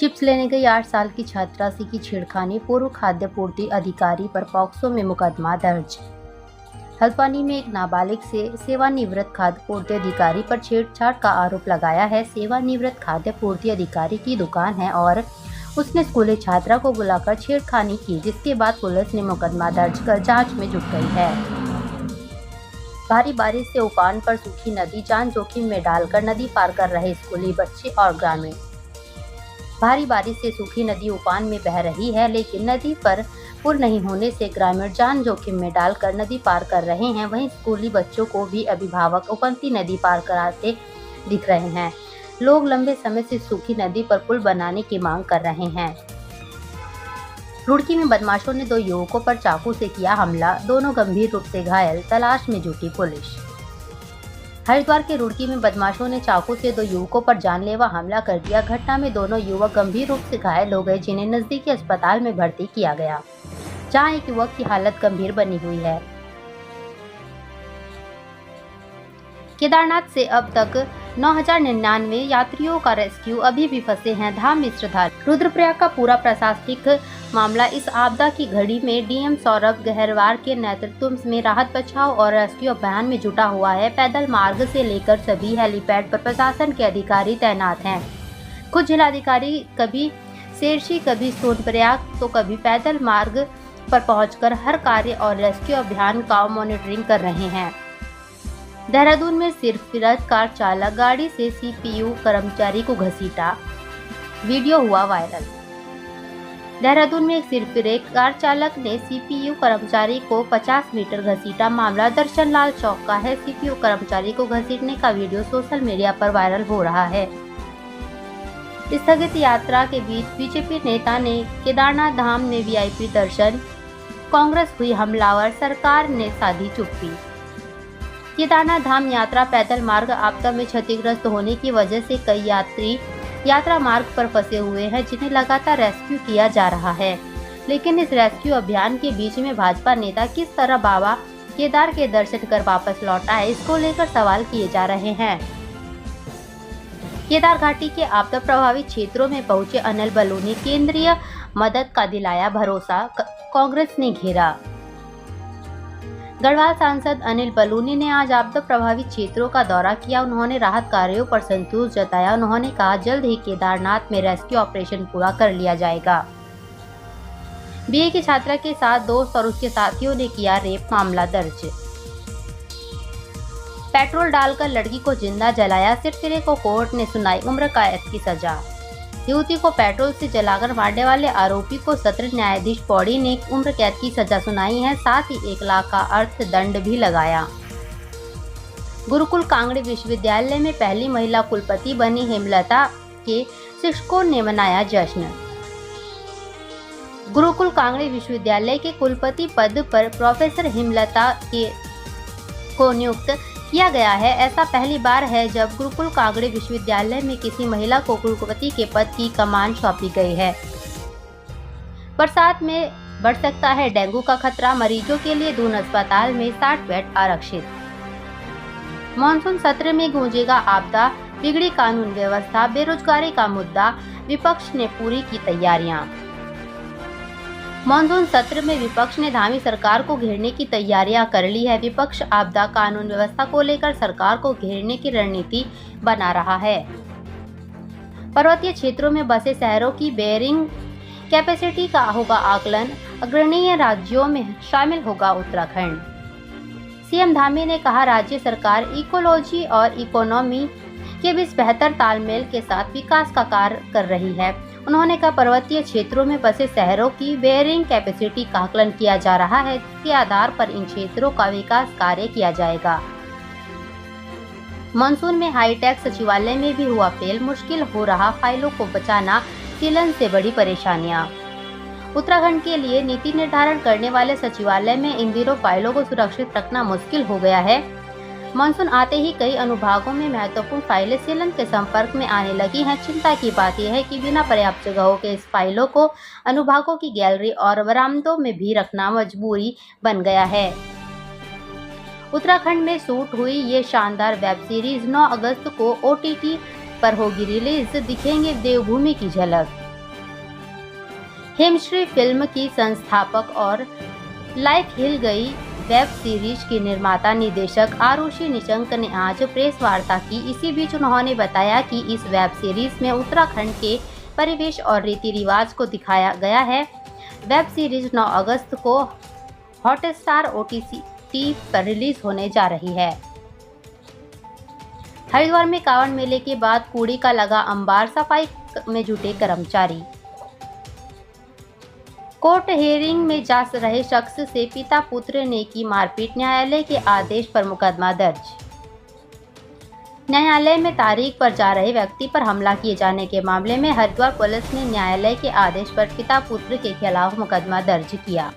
Chips लेने गई 8 साल की छात्रा से की छेड़खानी, पूर्व खाद्य पूर्ति अधिकारी पर पॉक्सो में मुकदमा दर्ज। हल्द्वानी में एक नाबालिग से सेवानिवृत्त खाद्य पूर्ति अधिकारी पर छेड़छाड़ का आरोप लगाया है। सेवानिवृत्त खाद्य पूर्ति अधिकारी की दुकान है और उसने स्कूली छात्रा को बुलाकर छेड़खानी की, जिसके बाद पुलिस ने मुकदमा दर्ज कर जांच में जुट गई है। भारी बारिश से उफान पर सूखी नदी, जान जोखिम में डालकर नदी पार कर रहे स्कूली बच्चे और ग्रामीण। भारी बारिश से सूखी नदी उफान में बह रही है, लेकिन नदी पर पुल नहीं होने से ग्रामीण जान जोखिम में डालकर नदी पार कर रहे हैं। वहीं स्कूली बच्चों को भी अभिभावक उफनती नदी पार कराते दिख रहे हैं। लोग लंबे समय से सूखी नदी पर पुल बनाने की मांग कर रहे हैं। रुड़की में बदमाशों ने 2 युवकों पर चाकू से किया हमला, दोनों गंभीर रूप से घायल, तलाश में जुटी पुलिस। हरिद्वार के रुड़की में बदमाशों ने चाकू से 2 युवकों पर जानलेवा हमला कर दिया। घटना में दोनों युवक गंभीर रूप से घायल हो गए, जिन्हें नजदीकी अस्पताल में भर्ती किया गया, जहां एक युवक की हालत गंभीर बनी हुई है। केदारनाथ से अब तक 9,099 यात्रियों का रेस्क्यू, अभी भी फंसे हैं धाम में श्रद्धालु। रुद्रप्रयाग का पूरा प्रशासनिक मामला इस आपदा की घड़ी में डीएम सौरभ गहरवार के नेतृत्व में राहत बचाव और रेस्क्यू अभियान में जुटा हुआ है। पैदल मार्ग से लेकर सभी हेलीपैड पर प्रशासन के अधिकारी तैनात हैं। खुद जिलाधिकारी कभी शेरशी, कभी सोनप्रयाग तो कभी पैदल मार्ग पर पहुंचकर हर कार्य और रेस्क्यू अभियान का मॉनिटरिंग कर रहे हैं। देहरादून में सिरफिरत कार चालक गाड़ी से सीपीयू कर्मचारी को घसीटा, वीडियो हुआ वायरल। देहरादून में एक सिरफिरत कार चालक ने सीपीयू कर्मचारी को 50 मीटर घसीटा। मामला दर्शन लाल चौक का है। सीपीयू कर्मचारी को घसीटने का वीडियो सोशल मीडिया पर वायरल हो रहा है। स्थगित यात्रा के बीच बीजेपी नेता ने केदारनाथ धाम में वीआईपी दर्शन, कांग्रेस हुई हमलावर, सरकार ने साधी चुप्पी। केदारनाथ धाम यात्रा पैदल मार्ग आपदा में क्षतिग्रस्त होने की वजह से कई यात्री यात्रा मार्ग पर फंसे हुए हैं, जिन्हें लगातार रेस्क्यू किया जा रहा है। लेकिन इस रेस्क्यू अभियान के बीच में भाजपा नेता किस तरह बाबा केदार के दर्शन कर वापस लौटा है, इसको लेकर सवाल किए जा रहे हैं। केदार घाटी के आपदा प्रभावित क्षेत्रों में पहुंचे अनिल बलूनी, केंद्रीय मदद का दिलाया भरोसा, कांग्रेस ने घेरा। गढ़वाल सांसद अनिल बलूनी ने आज आपदा प्रभावित क्षेत्रों का दौरा किया। उन्होंने राहत कार्यों पर संतोष जताया। उन्होंने कहा, जल्द ही केदारनाथ में रेस्क्यू ऑपरेशन पूरा कर लिया जाएगा। बीए की छात्रा के साथ दोस्त और उसके साथियों ने किया रेप, मामला दर्ज। पेट्रोल डालकर लड़की को जिंदा जलाया, सिरफिरे को कोर्ट ने सुनाई उम्र कैद की सजा। युवती को पेट्रोल से जलाकर मारने वाले आरोपी को सत्र न्यायाधीश पौड़ी ने उम्र कैद की सजा सुनाई है, साथ ही 1 लाख का अर्थदंड भी लगाया। गुरुकुल कांगड़ी विश्वविद्यालय में पहली महिला कुलपति बनी हेमलता के शिक्षकों ने मनाया जश्न। गुरुकुल कांगड़ी विश्वविद्यालय के कुलपति पद पर प्रोफेसर हेमलता को नियुक्त किया गया है। ऐसा पहली बार है जब गुरुकुल कांगड़ी विश्वविद्यालय में किसी महिला को कुलपति के पद की कमान सौंपी गई है। बरसात में बढ़ सकता है डेंगू का खतरा, मरीजों के लिए दून अस्पताल में 60 बेड आरक्षित। मानसून सत्र में गूंजेगा आपदा, बिगड़ी कानून व्यवस्था, बेरोजगारी का मुद्दा, विपक्ष ने पूरी की तैयारियां। मानसून सत्र में विपक्ष ने धामी सरकार को घेरने की तैयारियां कर ली है। विपक्ष आपदा कानून व्यवस्था को लेकर सरकार को घेरने की रणनीति बना रहा है। पर्वतीय क्षेत्रों में बसे शहरों की बेयरिंग कैपेसिटी का होगा आकलन, अग्रणीय राज्यों में शामिल होगा उत्तराखंड। सीएम धामी ने कहा, राज्य सरकार इकोलॉजी और इकोनॉमी के बीच बेहतर तालमेल के साथ विकास का कार्य कर रही है। उन्होंने कहा, पर्वतीय क्षेत्रों में बसे शहरों की बेयरिंग कैपेसिटी का आकलन किया जा रहा है, जिसके आधार पर इन क्षेत्रों का विकास कार्य किया जाएगा। मानसून में हाईटेक सचिवालय में भी हुआ फेल, मुश्किल हो रहा फाइलों को बचाना, सीलन से बड़ी परेशानियां। उत्तराखंड के लिए नीति निर्धारण करने वाले सचिवालय में इन दिनों फाइलों को सुरक्षित रखना मुश्किल हो गया है। मानसून आते ही कई अनुभागों में महत्वपूर्ण फाइलें सीलन के संपर्क में आने लगी हैं। चिंता की बात यह है कि बिना पर्याप्त जगहों के इस फाइलों को अनुभागों की गैलरी और बरामदों में भी रखना मजबूरी बन गया है। उत्तराखंड में शूट हुई ये शानदार वेब सीरीज 9 अगस्त को OTT पर होगी रिलीज, दिखेंगे देवभूमि की झलक। हिमश्री फिल्म की संस्थापक और लाइफ हिल गई वेब सीरीज की निर्माता निर्देशक आरुषि निशंक ने आज प्रेस वार्ता की। इसी बीच उन्होंने बताया कि इस वेब सीरीज में उत्तराखंड के परिवेश और रीति रिवाज को दिखाया गया है। वेब सीरीज 9 अगस्त को हॉटस्टार OTT पर रिलीज होने जा रही है। हरिद्वार में कांवड़ मेले के बाद कूड़े का लगा अंबार, सफाई में जुटे कर्मचारी। कोर्ट हियरिंग में जा रहे शख्स से पिता पुत्र ने की मारपीट, न्यायालय के आदेश पर मुकदमा दर्ज। न्यायालय में तारीख पर जा रहे व्यक्ति पर हमला किए जाने के मामले में हरिद्वार पुलिस ने न्यायालय के आदेश पर पिता पुत्र के खिलाफ मुकदमा दर्ज किया।